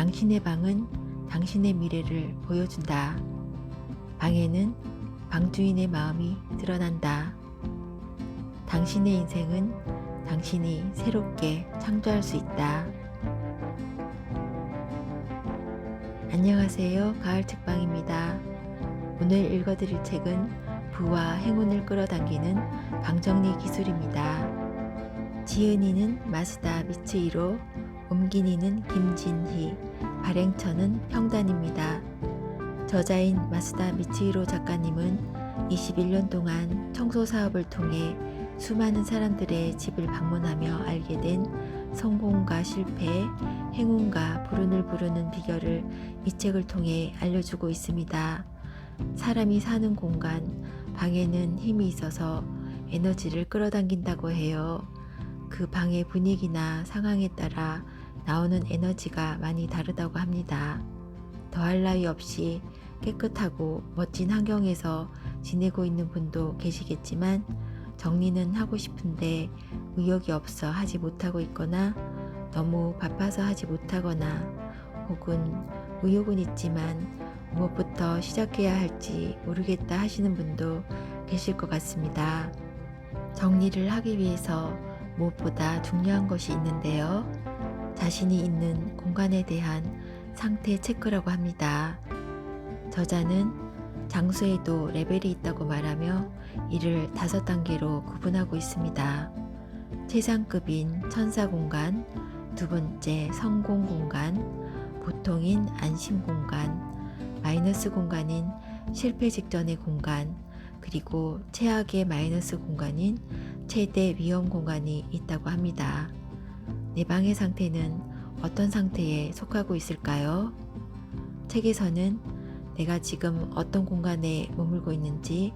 당신의 방은 당신의 미래를 보여준다. 방에는 방주인의 마음이 드러난다. 당신의 인생은 당신이 새롭게 창조할 수 있다. 안녕하세요. 가을 책방입니다. 오늘 읽어드릴 책은 부와 행운을 끌어당기는 방정리 기술입니다. 지은이는 마스다 미츠히로, 옮긴이는 김진희, 발행처는 평단입니다. 저자인 마스다 미츠히로 작가님은 21년 동안 청소 사업을 통해 수많은 사람들의 집을 방문하며 알게 된 성공과 실패, 행운과 불운을 부르는 비결을 이 책을 통해 알려주고 있습니다. 사람이 사는 공간, 방에는 힘이 있어서 에너지를 끌어당긴다고 해요. 그 방의 분위기나 상황에 따라 나오는 에너지가 많이 다르다고 합니다. 더할 나위 없이 깨끗하고 멋진 환경에서 지내고 있는 분도 계시겠지만 정리는 하고 싶은데 의욕이 없어 하지 못하고 있거나 너무 바빠서 하지 못하거나 혹은 의욕은 있지만 무엇부터 시작해야 할지 모르겠다 하시는 분도 계실 것 같습니다. 정리를 하기 위해서 무엇보다 중요한 것이 있는데요. 자신이 있는 공간에 대한 상태 체크라고 합니다. 저자는 장소에도 레벨이 있다고 말하며 이를 5단계로 구분하고 있습니다. 최상급인 천사 공간, 두 번째 성공 공간, 보통인 안심 공간, 마이너스 공간인 실패 직전의 공간, 그리고 최악의 마이너스 공간인 최대 위험 공간이 있다고 합니다. 내 방의 상태는 어떤 상태에 속하고 있을까요? 책에서는 내가 지금 어떤 공간에 머물고 있는지,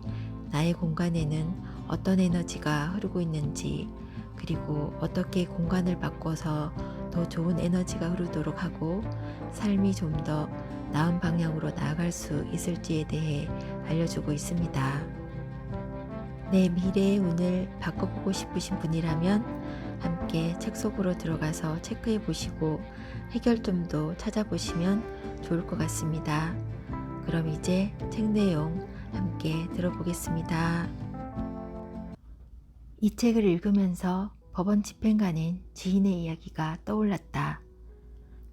나의 공간에는 어떤 에너지가 흐르고 있는지, 그리고 어떻게 공간을 바꿔서 더 좋은 에너지가 흐르도록 하고 삶이 좀 더 나은 방향으로 나아갈 수 있을지에 대해 알려주고 있습니다. 내 미래의 운을 바꿔보고 싶으신 분이라면 함께 책 속으로 들어가서 체크해 보시고 해결점도 찾아보시면 좋을 것 같습니다. 그럼 이제 책 내용 함께 들어보겠습니다. 이 책을 읽으면서 법원 집행관인 지인의 이야기가 떠올랐다.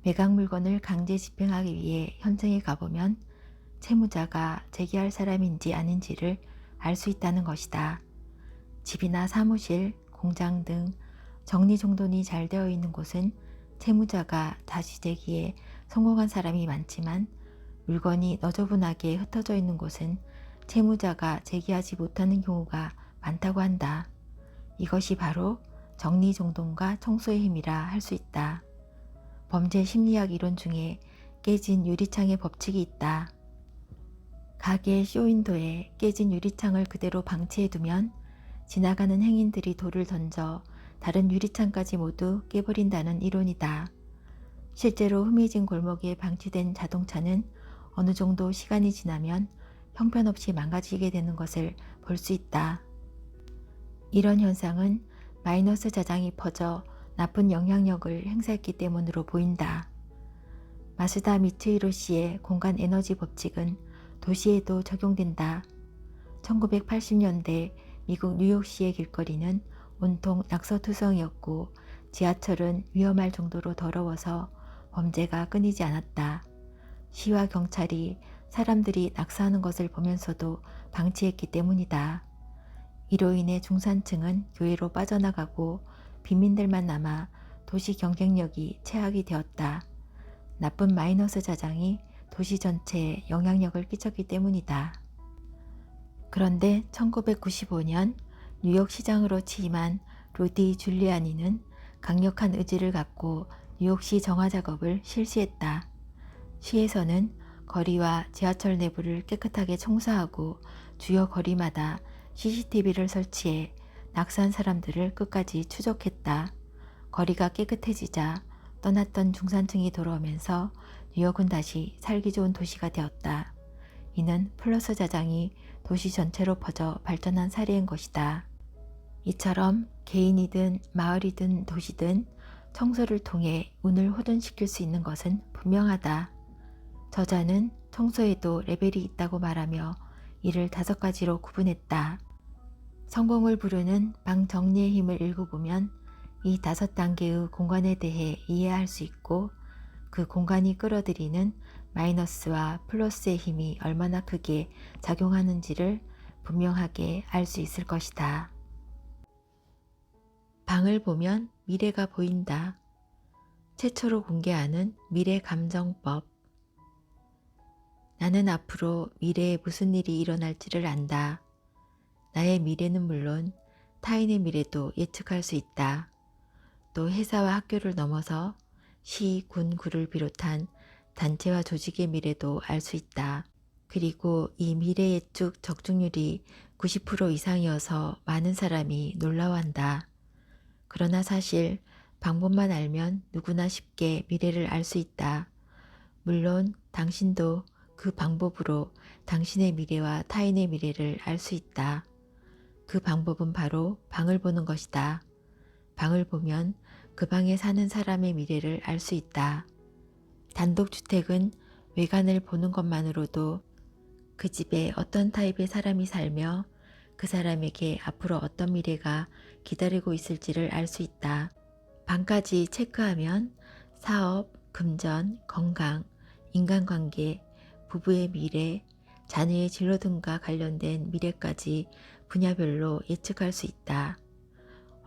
매각 물건을 강제 집행하기 위해 현장에 가보면 채무자가 제기할 사람인지 아닌지를 알 수 있다는 것이다. 집이나 사무실, 공장 등 정리정돈이 잘 되어 있는 곳은 채무자가 다시 제기에 성공한 사람이 많지만 물건이 너저분하게 흩어져 있는 곳은 채무자가 제기하지 못하는 경우가 많다고 한다. 이것이 바로 정리정돈과 청소의 힘이라 할 수 있다. 범죄 심리학 이론 중에 깨진 유리창의 법칙이 있다. 가게 쇼윈도에 깨진 유리창을 그대로 방치해두면 지나가는 행인들이 돌을 던져 다른 유리창까지 모두 깨버린다는 이론이다. 실제로 흠해진 골목에 방치된 자동차는 어느 정도 시간이 지나면 형편없이 망가지게 되는 것을 볼 수 있다. 이런 현상은 마이너스 자장이 퍼져 나쁜 영향력을 행사했기 때문으로 보인다. 마스다 미츠히로 씨의 공간 에너지 법칙은 도시에도 적용된다. 1980년대 미국 뉴욕시의 길거리는 온통 낙서투성이었고 지하철은 위험할 정도로 더러워서 범죄가 끊이지 않았다. 시와 경찰이 사람들이 낙서하는 것을 보면서도 방치했기 때문이다. 이로 인해 중산층은 교외로 빠져나가고 빈민들만 남아 도시 경쟁력이 최악이 되었다. 나쁜 마이너스 자장이 도시 전체에 영향력을 끼쳤기 때문이다. 그런데 1995년 뉴욕 시장으로 취임한 루디 줄리아니는 강력한 의지를 갖고 뉴욕시 정화 작업을 실시했다. 시에서는 거리와 지하철 내부를 깨끗하게 청소하고 주요 거리마다 CCTV를 설치해 낙서한 사람들을 끝까지 추적했다. 거리가 깨끗해지자 떠났던 중산층이 돌아오면서 뉴욕은 다시 살기 좋은 도시가 되었다. 이는 플러스 자장이 도시 전체로 퍼져 발전한 사례인 것이다. 이처럼 개인이든 마을이든 도시든 청소를 통해 운을 호전시킬 수 있는 것은 분명하다. 저자는 청소에도 레벨이 있다고 말하며 이를 5가지로 구분했다. 성공을 부르는 방 정리의 힘을 읽어보면 이 5단계의 공간에 대해 이해할 수 있고 그 공간이 끌어들이는 마이너스와 플러스의 힘이 얼마나 크게 작용하는지를 분명하게 알 수 있을 것이다. 방을 보면 미래가 보인다. 최초로 공개하는 미래 감정법. 나는 앞으로 미래에 무슨 일이 일어날지를 안다. 나의 미래는 물론 타인의 미래도 예측할 수 있다. 또 회사와 학교를 넘어서 시, 군, 구를 비롯한 단체와 조직의 미래도 알 수 있다. 그리고 이 미래 예측 적중률이 90% 이상이어서 많은 사람이 놀라워한다. 그러나 사실 방법만 알면 누구나 쉽게 미래를 알 수 있다. 물론 당신도 그 방법으로 당신의 미래와 타인의 미래를 알 수 있다. 그 방법은 바로 방을 보는 것이다. 방을 보면 그 방에 사는 사람의 미래를 알 수 있다. 단독주택은 외관을 보는 것만으로도 그 집에 어떤 타입의 사람이 살며 그 사람에게 앞으로 어떤 미래가 기다리고 있을지를 알 수 있다. 방까지 체크하면 사업, 금전, 건강, 인간관계, 부부의 미래, 자녀의 진로 등과 관련된 미래까지 분야별로 예측할 수 있다.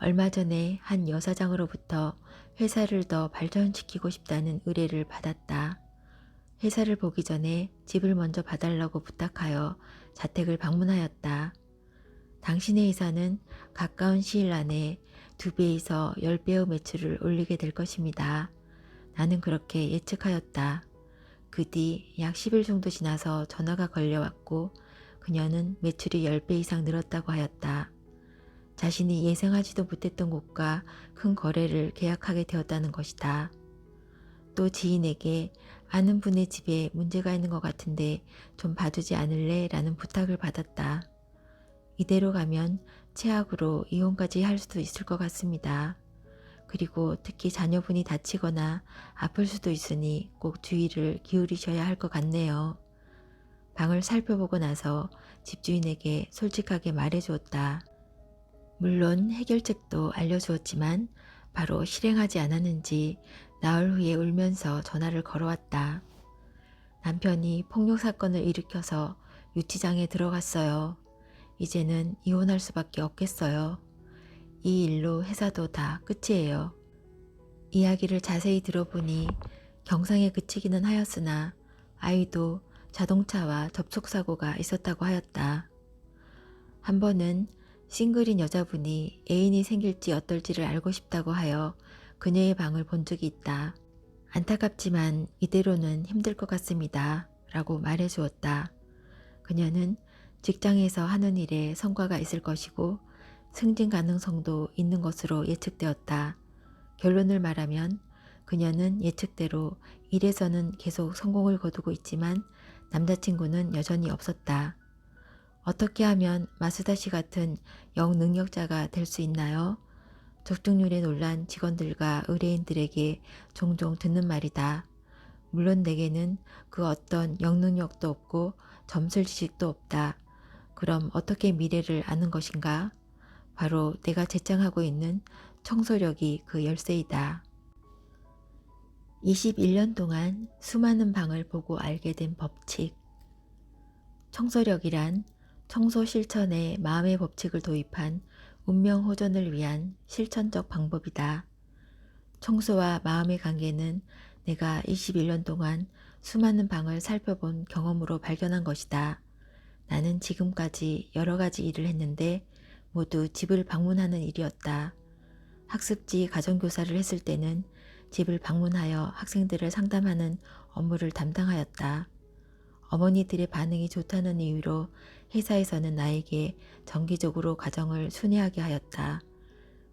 얼마 전에 한 여사장으로부터 회사를 더 발전시키고 싶다는 의뢰를 받았다. 회사를 보기 전에 집을 먼저 봐달라고 부탁하여 자택을 방문하였다. 당신의 회사는 가까운 시일 안에 2배에서 10배의 매출을 올리게 될 것입니다. 나는 그렇게 예측하였다. 그 뒤 약 10일 정도 지나서 전화가 걸려왔고 그녀는 매출이 10배 이상 늘었다고 하였다. 자신이 예상하지도 못했던 곳과 큰 거래를 계약하게 되었다는 것이다. 또 지인에게 아는 분의 집에 문제가 있는 것 같은데 좀 봐주지 않을래? 라는 부탁을 받았다. 이대로 가면 최악으로 이혼까지 할 수도 있을 것 같습니다. 그리고 특히 자녀분이 다치거나 아플 수도 있으니 꼭 주의를 기울이셔야 할 것 같네요. 방을 살펴보고 나서 집주인에게 솔직하게 말해주었다. 물론 해결책도 알려주었지만 바로 실행하지 않았는지 나흘 후에 울면서 전화를 걸어왔다. 남편이 폭력 사건을 일으켜서 유치장에 들어갔어요. 이제는 이혼할 수밖에 없겠어요. 이 일로 회사도 다 끝이에요. 이야기를 자세히 들어보니 경상에 그치기는 하였으나 아이도 자동차와 접촉사고가 있었다고 하였다. 한 번은 싱글인 여자분이 애인이 생길지 어떨지를 알고 싶다고 하여 그녀의 방을 본 적이 있다. 안타깝지만 이대로는 힘들 것 같습니다. 라고 말해 주었다. 그녀는 직장에서 하는 일에 성과가 있을 것이고 승진 가능성도 있는 것으로 예측되었다. 결론을 말하면 그녀는 예측대로 일에서는 계속 성공을 거두고 있지만 남자친구는 여전히 없었다. 어떻게 하면 마수다 씨 같은 영능력자가 될 수 있나요? 적중률에 놀란 직원들과 의뢰인들에게 종종 듣는 말이다. 물론 내게는 그 어떤 영능력도 없고 점술 지식도 없다. 그럼 어떻게 미래를 아는 것인가? 바로 내가 제창하고 있는 청소력이 그 열쇠이다. 21년 동안 수많은 방을 보고 알게 된 법칙. 청소력이란 청소 실천에 마음의 법칙을 도입한 운명 호전을 위한 실천적 방법이다. 청소와 마음의 관계는 내가 21년 동안 수많은 방을 살펴본 경험으로 발견한 것이다. 나는 지금까지 여러 가지 일을 했는데 모두 집을 방문하는 일이었다. 학습지 가정교사를 했을 때는 집을 방문하여 학생들을 상담하는 업무를 담당하였다. 어머니들의 반응이 좋다는 이유로 회사에서는 나에게 정기적으로 가정을 순회하게 하였다.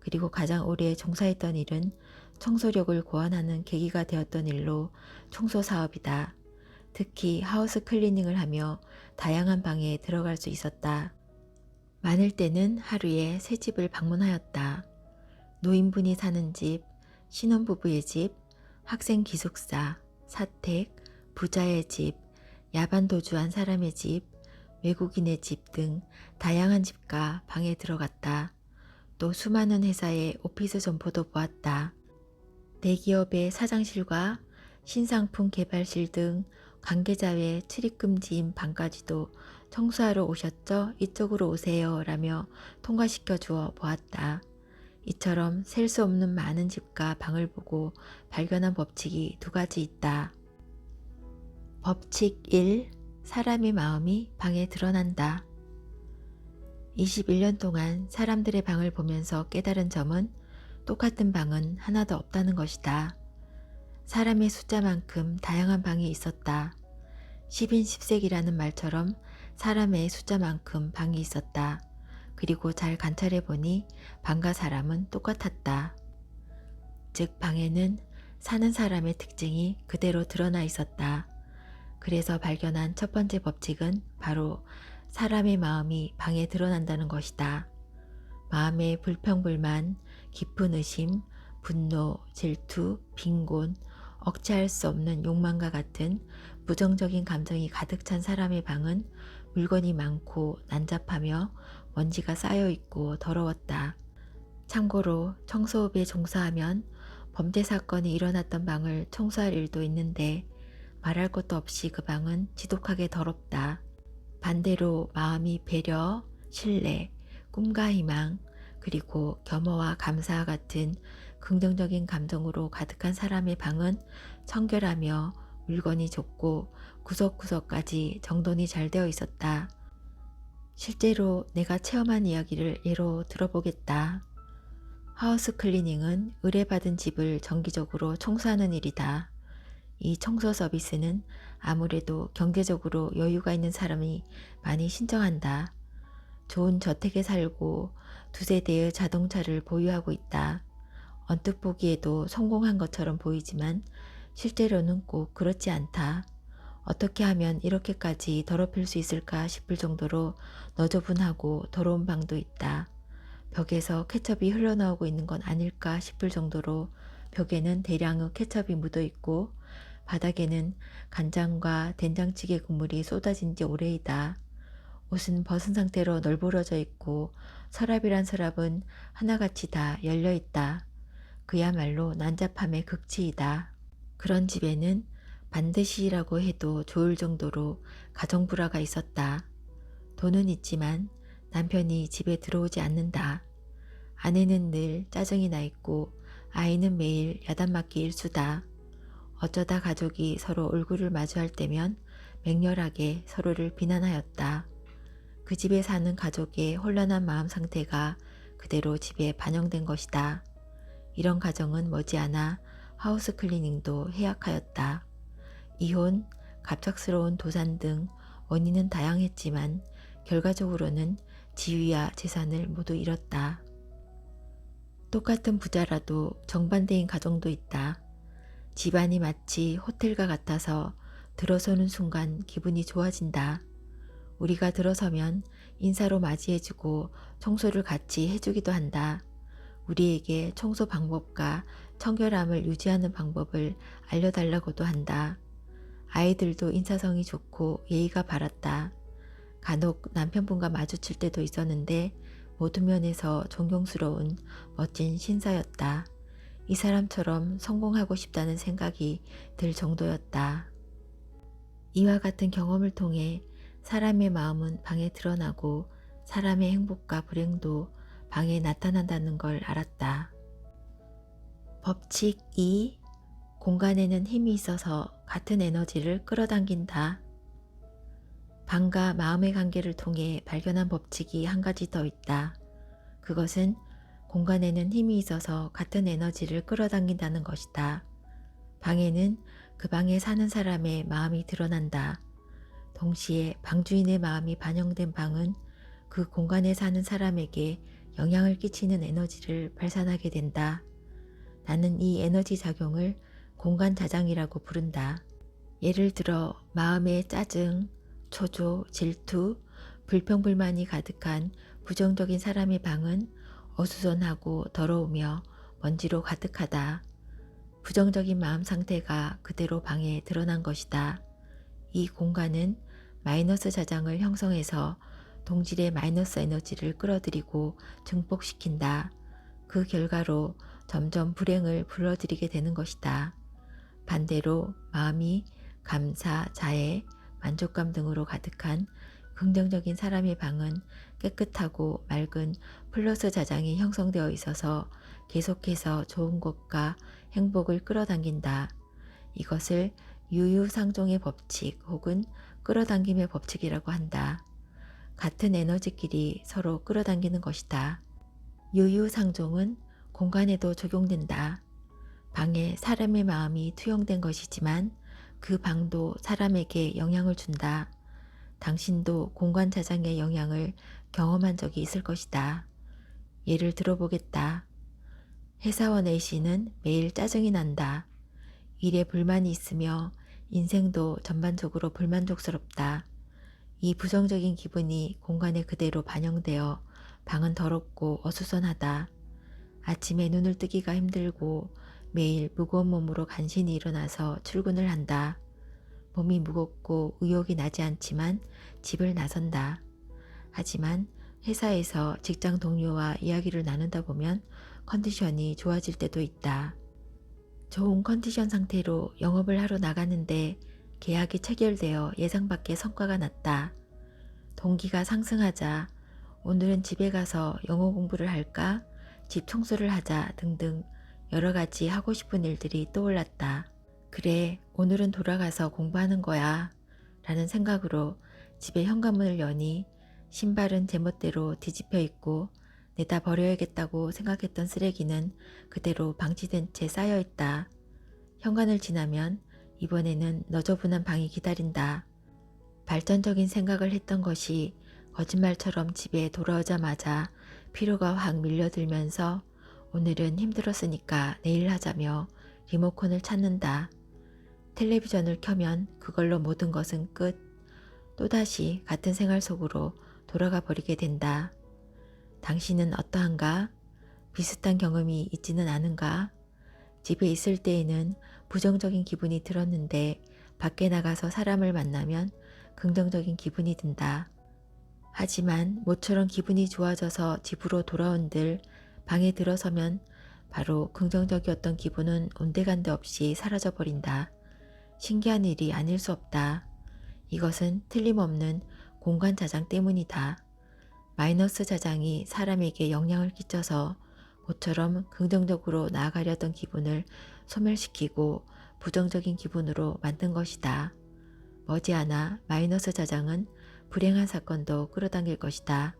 그리고 가장 오래 종사했던 일은 청소력을 고안하는 계기가 되었던 일로 청소 사업이다. 특히 하우스 클리닝을 하며 다양한 방에 들어갈 수 있었다. 많을 때는 하루에 3집을 방문하였다. 노인분이 사는 집, 신혼부부의 집, 학생 기숙사, 사택, 부자의 집, 야반 도주한 사람의 집, 외국인의 집 등 다양한 집과 방에 들어갔다. 또 수많은 회사의 오피스 점포도 보았다. 대기업의 사장실과 신상품 개발실 등 관계자의 출입금지인 방까지도 청소하러 오셨죠? 이쪽으로 오세요 라며 통과시켜 주어 보았다. 이처럼 셀 수 없는 많은 집과 방을 보고 발견한 법칙이 두 가지 있다. 법칙 1. 사람의 마음이 방에 드러난다. 21년 동안 사람들의 방을 보면서 깨달은 점은 똑같은 방은 하나도 없다는 것이다. 사람의 숫자만큼 다양한 방이 있었다. 10인 10색이라는 말처럼 사람의 숫자만큼 방이 있었다. 그리고 잘 관찰해 보니 방과 사람은 똑같았다. 즉 방에는 사는 사람의 특징이 그대로 드러나 있었다. 그래서 발견한 첫 번째 법칙은 바로 사람의 마음이 방에 드러난다는 것이다. 마음의 불평불만, 깊은 의심, 분노, 질투, 빈곤, 억제할 수 없는 욕망과 같은 부정적인 감정이 가득 찬 사람의 방은 물건이 많고 난잡하며 먼지가 쌓여있고 더러웠다. 참고로 청소업에 종사하면 범죄 사건이 일어났던 방을 청소할 일도 있는데 말할 것도 없이 그 방은 지독하게 더럽다. 반대로 마음이 배려, 신뢰, 꿈과 희망, 그리고 겸허와 감사와 같은 긍정적인 감정으로 가득한 사람의 방은 청결하며 물건이 좁고 구석구석까지 정돈이 잘 되어 있었다. 실제로 내가 체험한 이야기를 예로 들어보겠다. 하우스 클리닝은 의뢰받은 집을 정기적으로 청소하는 일이다. 이 청소 서비스는 아무래도 경제적으로 여유가 있는 사람이 많이 신청한다. 좋은 저택에 살고 두세 대의 자동차를 보유하고 있다. 언뜻 보기에도 성공한 것처럼 보이지만 실제로는 꼭 그렇지 않다. 어떻게 하면 이렇게까지 더럽힐 수 있을까 싶을 정도로 너저분하고 더러운 방도 있다. 벽에서 케첩이 흘러나오고 있는 건 아닐까 싶을 정도로 벽에는 대량의 케첩이 묻어 있고 바닥에는 간장과 된장찌개 국물이 쏟아진 지 오래이다. 옷은 벗은 상태로 널브러져 있고 서랍이란 서랍은 하나같이 다 열려 있다. 그야말로 난잡함의 극치이다. 그런 집에는 반드시라고 해도 좋을 정도로 가정불화가 있었다. 돈은 있지만 남편이 집에 들어오지 않는다. 아내는 늘 짜증이 나 있고 아이는 매일 야단맞기 일수다. 어쩌다 가족이 서로 얼굴을 마주할 때면 맹렬하게 서로를 비난하였다. 그 집에 사는 가족의 혼란한 마음 상태가 그대로 집에 반영된 것이다. 이런 가정은 머지않아 하우스 클리닝도 해약하였다. 이혼, 갑작스러운 도산 등 원인은 다양했지만 결과적으로는 지위와 재산을 모두 잃었다. 똑같은 부자라도 정반대인 가정도 있다. 집안이 마치 호텔과 같아서 들어서는 순간 기분이 좋아진다. 우리가 들어서면 인사로 맞이해주고 청소를 같이 해주기도 한다. 우리에게 청소 방법과 청결함을 유지하는 방법을 알려달라고도 한다. 아이들도 인사성이 좋고 예의가 바랐다. 간혹 남편분과 마주칠 때도 있었는데 모든 면에서 존경스러운 멋진 신사였다. 이 사람처럼 성공하고 싶다는 생각이 들 정도였다. 이와 같은 경험을 통해 사람의 마음은 방에 드러나고 사람의 행복과 불행도 방에 나타난다는 걸 알았다. 법칙 2. 공간에는 힘이 있어서 같은 에너지를 끌어당긴다. 방과 마음의 관계를 통해 발견한 법칙이 한 가지 더 있다. 그것은 공간에는 힘이 있어서 같은 에너지를 끌어당긴다는 것이다. 방에는 그 방에 사는 사람의 마음이 드러난다. 동시에 방주인의 마음이 반영된 방은 그 공간에 사는 사람에게 영향을 끼치는 에너지를 발산하게 된다. 나는 이 에너지 작용을 공간 자장이라고 부른다. 예를 들어 마음의 짜증, 초조, 질투, 불평불만이 가득한 부정적인 사람의 방은 어수선하고 더러우며 먼지로 가득하다. 부정적인 마음 상태가 그대로 방에 드러난 것이다. 이 공간은 마이너스 자장을 형성해서 동질의 마이너스 에너지를 끌어들이고 증폭시킨다. 그 결과로 점점 불행을 불러들이게 되는 것이다. 반대로 마음이 감사, 자애, 만족감 등으로 가득한 긍정적인 사람의 방은 깨끗하고 맑은 플러스 자장이 형성되어 있어서 계속해서 좋은 것과 행복을 끌어당긴다. 이것을 유유상종의 법칙 혹은 끌어당김의 법칙이라고 한다. 같은 에너지끼리 서로 끌어당기는 것이다. 유유상종은 공간에도 적용된다. 방에 사람의 마음이 투영된 것이지만 그 방도 사람에게 영향을 준다. 당신도 공간 자장의 영향을 경험한 적이 있을 것이다. 예를 들어보겠다. 회사원 A씨는 매일 짜증이 난다. 일에 불만이 있으며 인생도 전반적으로 불만족스럽다. 이 부정적인 기분이 공간에 그대로 반영되어 방은 더럽고 어수선하다. 아침에 눈을 뜨기가 힘들고 매일 무거운 몸으로 간신히 일어나서 출근을 한다. 몸이 무겁고 의욕이 나지 않지만 집을 나선다. 하지만 회사에서 직장 동료와 이야기를 나누다 보면 컨디션이 좋아질 때도 있다. 좋은 컨디션 상태로 영업을 하러 나가는데 계약이 체결되어 예상 밖의 성과가 났다. 동기가 상승하자 오늘은 집에 가서 영어 공부를 할까? 집 청소를 하자 등등 여러 가지 하고 싶은 일들이 떠올랐다. 그래, 오늘은 돌아가서 공부하는 거야 라는 생각으로 집에 현관문을 여니 신발은 제멋대로 뒤집혀 있고 내다 버려야겠다고 생각했던 쓰레기는 그대로 방치된 채 쌓여 있다. 현관을 지나면 이번에는 너저분한 방이 기다린다. 발전적인 생각을 했던 것이 거짓말처럼 집에 돌아오자마자 피로가 확 밀려들면서 오늘은 힘들었으니까 내일 하자며 리모컨을 찾는다. 텔레비전을 켜면 그걸로 모든 것은 끝. 또다시 같은 생활 속으로 돌아가 버리게 된다. 당신은 어떠한가? 비슷한 경험이 있지는 않은가? 집에 있을 때에는 부정적인 기분이 들었는데 밖에 나가서 사람을 만나면 긍정적인 기분이 든다. 하지만 모처럼 기분이 좋아져서 집으로 돌아온들 방에 들어서면 바로 긍정적이었던 기분은 온데간데 없이 사라져버린다. 신기한 일이 아닐 수 없다. 이것은 틀림없는 공간 자장 때문이다. 마이너스 자장이 사람에게 영향을 끼쳐서 모처럼 긍정적으로 나아가려던 기분을 소멸시키고 부정적인 기분으로 만든 것이다. 머지않아 마이너스 자장은 불행한 사건도 끌어당길 것이다.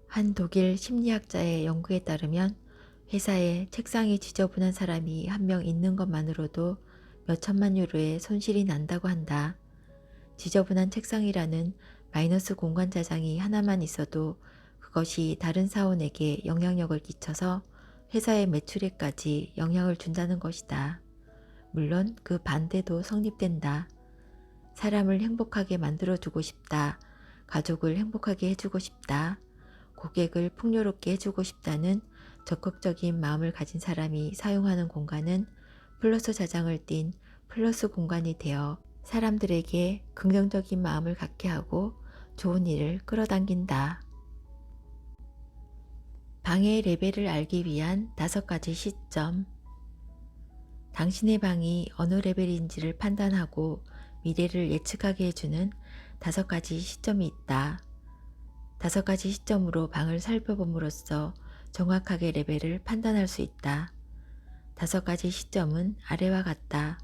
한 독일 심리학자의 연구에 따르면 회사에 책상이 지저분한 사람이 한 명 있는 것만으로도 몇 천만 유로의 손실이 난다고 한다. 지저분한 책상이라는 마이너스 공간 자장이 하나만 있어도 그것이 다른 사원에게 영향력을 끼쳐서 회사의 매출에까지 영향을 준다는 것이다. 물론 그 반대도 성립된다. 사람을 행복하게 만들어주고 싶다. 가족을 행복하게 해주고 싶다. 고객을 풍요롭게 해주고 싶다는 적극적인 마음을 가진 사람이 사용하는 공간은 플러스 자장을 띤 플러스 공간이 되어 사람들에게 긍정적인 마음을 갖게 하고 좋은 일을 끌어당긴다. 방의 레벨을 알기 위한 5가지 시점. 당신의 방이 어느 레벨인지를 판단하고 미래를 예측하게 해주는 5가지 시점이 있다. 5가지 시점으로 방을 살펴봄으로써 정확하게 레벨을 판단할 수 있다. 5가지 시점은 아래와 같다.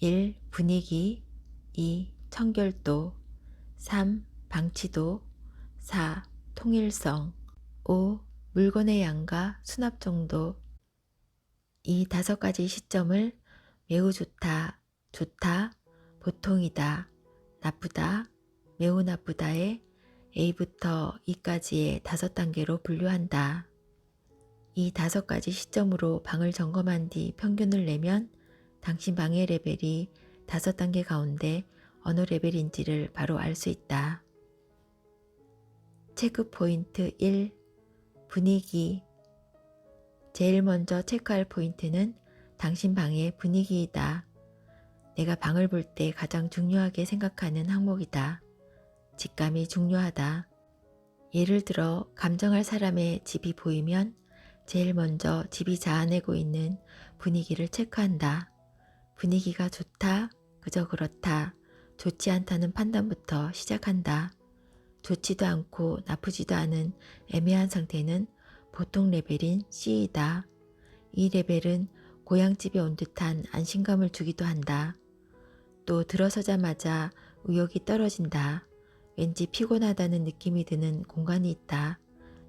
1. 분위기 2. 청결도 3. 방치도 4. 통일성 5. 물건의 양과 수납 정도. 이 5가지 시점을 매우 좋다, 좋다, 보통이다, 나쁘다, 매우 나쁘다의 A부터 E까지의 5단계로 분류한다. 이 5가지 시점으로 방을 점검한 뒤 평균을 내면 당신 방의 레벨이 5단계 가운데 어느 레벨인지를 바로 알 수 있다. 체크 포인트 1. 분위기. 제일 먼저 체크할 포인트는 당신 방의 분위기이다. 내가 방을 볼 때 가장 중요하게 생각하는 항목이다. 직감이 중요하다. 예를 들어 감정할 사람의 집이 보이면 제일 먼저 집이 자아내고 있는 분위기를 체크한다. 분위기가 좋다, 그저 그렇다, 좋지 않다는 판단부터 시작한다. 좋지도 않고 나쁘지도 않은 애매한 상태는 보통 레벨인 C이다. 이 레벨은 고향집에 온 듯한 안심감을 주기도 한다. 또 들어서자마자 의욕이 떨어진다. 왠지 피곤하다는 느낌이 드는 공간이 있다.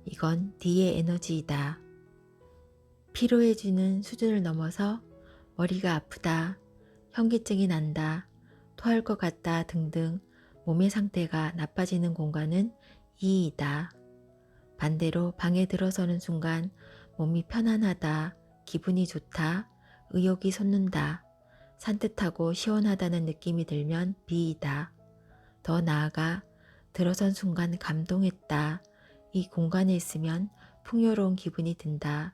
이건 D의 에너지이다. 피로해지는 수준을 넘어서 머리가 아프다, 현기증이 난다, 토할 것 같다 등등 몸의 상태가 나빠지는 공간은 E이다. 반대로 방에 들어서는 순간 몸이 편안하다, 기분이 좋다, 의욕이 솟는다, 산뜻하고 시원하다는 느낌이 들면 B이다. 더 나아가 들어선 순간 감동했다, 이 공간에 있으면 풍요로운 기분이 든다,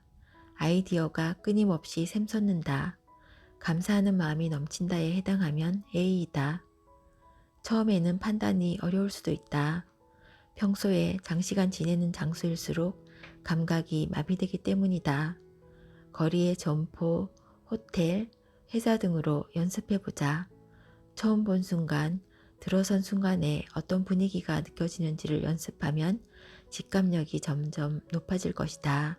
아이디어가 끊임없이 샘솟는다, 감사하는 마음이 넘친다에 해당하면 A이다. 처음에는 판단이 어려울 수도 있다. 평소에 장시간 지내는 장소일수록 감각이 마비되기 때문이다. 거리의 점포, 호텔, 회사 등으로 연습해보자. 처음 본 순간, 들어선 순간에 어떤 분위기가 느껴지는지를 연습하면 직감력이 점점 높아질 것이다.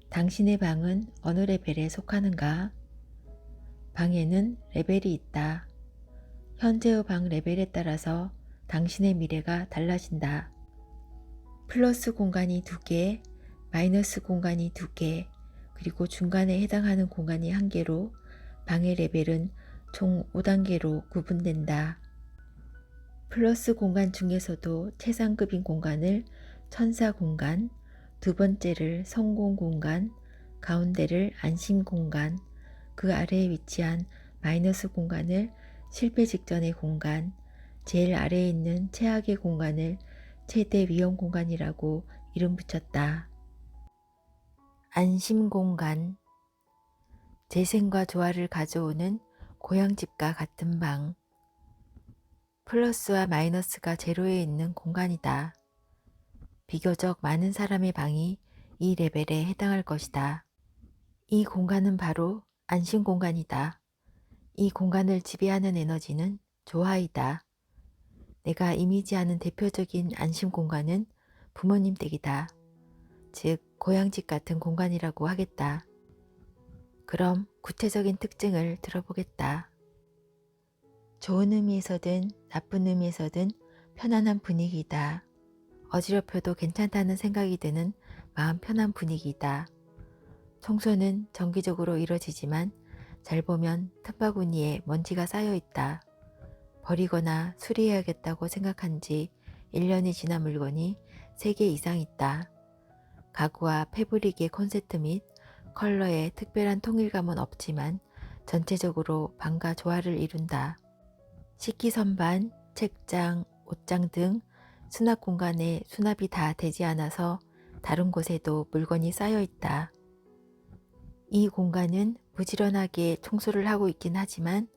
당신의 방은 어느 레벨에 속하는가? 방에는 레벨이 있다. 현재의 방 레벨에 따라서 당신의 미래가 달라진다. 플러스 공간이 2개, 마이너스 공간이 2개, 그리고 중간에 해당하는 공간이 1개로 방의 레벨은 총 5단계로 구분된다. 플러스 공간 중에서도 최상급인 공간을 천사 공간, 두 번째를 성공 공간, 가운데를 안심 공간, 그 아래에 위치한 마이너스 공간을 실패 직전의 공간, 제일 아래에 있는 최악의 공간을 최대 위험 공간이라고 이름 붙였다. 안심 공간, 재생과 조화를 가져오는 고향집과 같은 방, 플러스와 마이너스가 제로에 있는 공간이다. 비교적 많은 사람의 방이 이 레벨에 해당할 것이다. 이 공간은 바로 안심 공간이다. 이 공간을 지배하는 에너지는 조화이다. 내가 이미지하는 대표적인 안심 공간은 부모님 댁이다. 즉, 고향집 같은 공간이라고 하겠다. 그럼 구체적인 특징을 들어보겠다. 좋은 의미에서든 나쁜 의미에서든 편안한 분위기다. 어지럽혀도 괜찮다는 생각이 드는 마음 편한 분위기다. 청소는 정기적으로 이뤄지지만 잘 보면 틈바구니에 먼지가 쌓여 있다. 버리거나 수리해야겠다고 생각한 지 1년이 지난 물건이 3개 이상 있다. 가구와 패브릭의 콘셉트 및 컬러에 특별한 통일감은 없지만 전체적으로 방과 조화를 이룬다. 식기선반, 책장, 옷장 등 수납 공간에 수납이 다 되지 않아서 다른 곳에도 물건이 쌓여 있다. 이 공간은 부지런하게 청소를 하고 있긴 하지만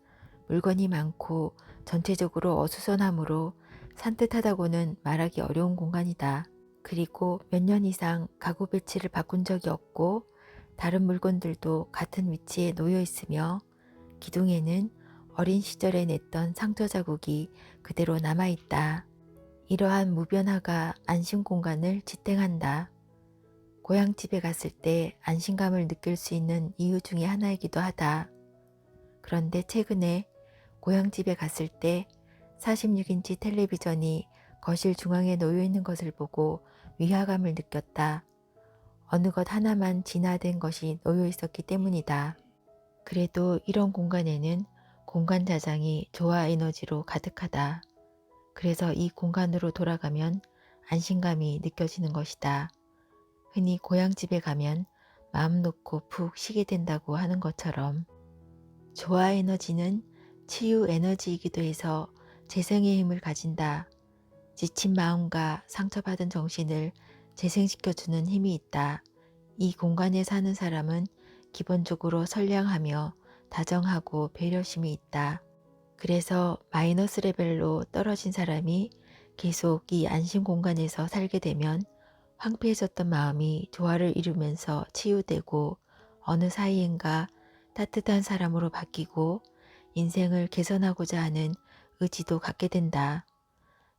물건이 많고 전체적으로 어수선하므로 산뜻하다고는 말하기 어려운 공간이다. 그리고 몇 년 이상 가구 배치를 바꾼 적이 없고 다른 물건들도 같은 위치에 놓여 있으며 기둥에는 어린 시절에 냈던 상처 자국이 그대로 남아있다. 이러한 무변화가 안심 공간을 지탱한다. 고향집에 갔을 때 안심감을 느낄 수 있는 이유 중에 하나이기도 하다. 그런데 최근에 고향집에 갔을 때 46인치 텔레비전이 거실 중앙에 놓여 있는 것을 보고 위화감을 느꼈다. 어느 것 하나만 진화된 것이 놓여 있었기 때문이다. 그래도 이런 공간에는 공간 자장이 조화 에너지로 가득하다. 그래서 이 공간으로 돌아가면 안심감이 느껴지는 것이다. 흔히 고향집에 가면 마음 놓고 푹 쉬게 된다고 하는 것처럼 조화 에너지는 치유 에너지이기도 해서 재생의 힘을 가진다. 지친 마음과 상처받은 정신을 재생시켜주는 힘이 있다. 이 공간에 사는 사람은 기본적으로 선량하며 다정하고 배려심이 있다. 그래서 마이너스 레벨로 떨어진 사람이 계속 이 안심 공간에서 살게 되면 황폐해졌던 마음이 조화를 이루면서 치유되고 어느 사이인가 따뜻한 사람으로 바뀌고 인생을 개선하고자 하는 의지도 갖게 된다.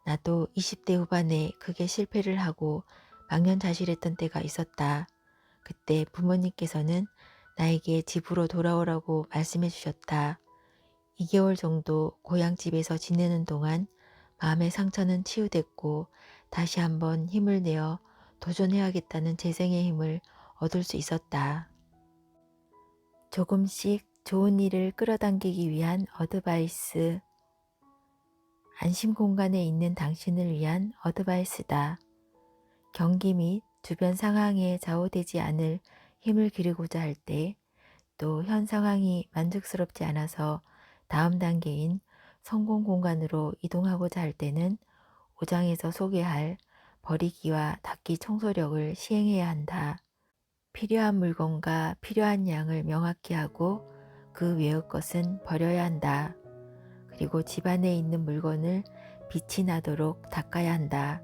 나도 20대 후반에 크게 실패를 하고 망연자실했던 때가 있었다. 그때 부모님께서는 나에게 집으로 돌아오라고 말씀해 주셨다. 2개월 정도 고향집에서 지내는 동안 마음의 상처는 치유됐고 다시 한번 힘을 내어 도전해야겠다는 재생의 힘을 얻을 수 있었다. 조금씩 좋은 일을 끌어당기기 위한 어드바이스. 안심 공간에 있는 당신을 위한 어드바이스다. 경기 및 주변 상황에 좌우되지 않을 힘을 기르고자 할 때, 또 현 상황이 만족스럽지 않아서 다음 단계인 성공 공간으로 이동하고자 할 때는 5장에서 소개할 버리기와 닫기 청소력을 시행해야 한다. 필요한 물건과 필요한 양을 명확히 하고 그 외의 것은 버려야 한다. 그리고 집안에 있는 물건을 빛이 나도록 닦아야 한다.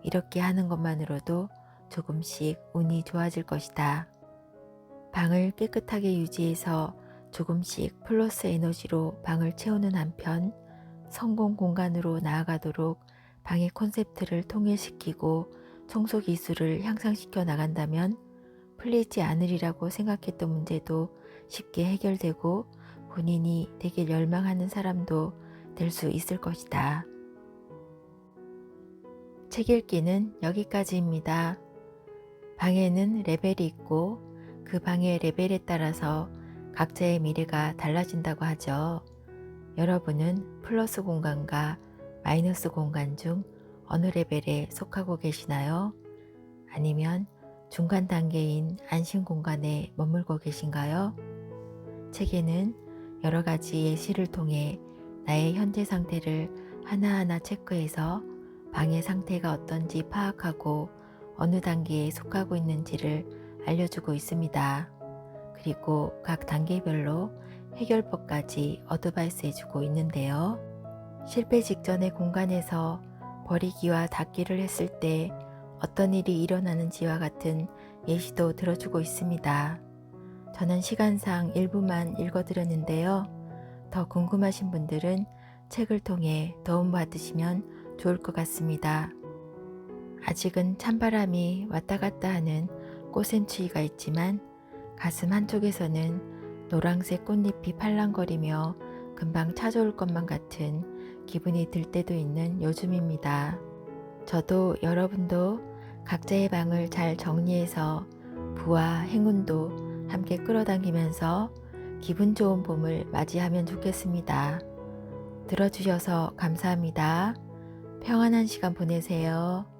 이렇게 하는 것만으로도 조금씩 운이 좋아질 것이다. 방을 깨끗하게 유지해서 조금씩 플러스 에너지로 방을 채우는 한편 성공 공간으로 나아가도록 방의 콘셉트를 통일시키고 청소 기술을 향상시켜 나간다면 풀리지 않으리라고 생각했던 문제도 쉽게 해결되고 본인이 되길 열망하는 사람도 될 수 있을 것이다. 책 읽기는 여기까지입니다. 방에는 레벨이 있고 그 방의 레벨에 따라서 각자의 미래가 달라진다고 하죠. 여러분은 플러스 공간과 마이너스 공간 중 어느 레벨에 속하고 계시나요? 아니면 중간 단계인 안심 공간에 머물고 계신가요? 책에는 여러 가지 예시를 통해 나의 현재 상태를 하나하나 체크해서 방의 상태가 어떤지 파악하고 어느 단계에 속하고 있는지를 알려주고 있습니다. 그리고 각 단계별로 해결법까지 어드바이스 해주고 있는데요. 실패 직전의 공간에서 버리기와 닫기를 했을 때 어떤 일이 일어나는지와 같은 예시도 들어주고 있습니다. 저는 시간상 일부만 읽어드렸는데요. 더 궁금하신 분들은 책을 통해 도움 받으시면 좋을 것 같습니다. 아직은 찬바람이 왔다 갔다 하는 꽃샘추위가 있지만 가슴 한쪽에서는 노란색 꽃잎이 팔랑거리며 금방 찾아올 것만 같은 기분이 들 때도 있는 요즘입니다. 저도 여러분도 각자의 방을 잘 정리해서 부와 행운도 함께 끌어당기면서 기분 좋은 봄을 맞이하면 좋겠습니다. 들어주셔서 감사합니다. 평안한 시간 보내세요.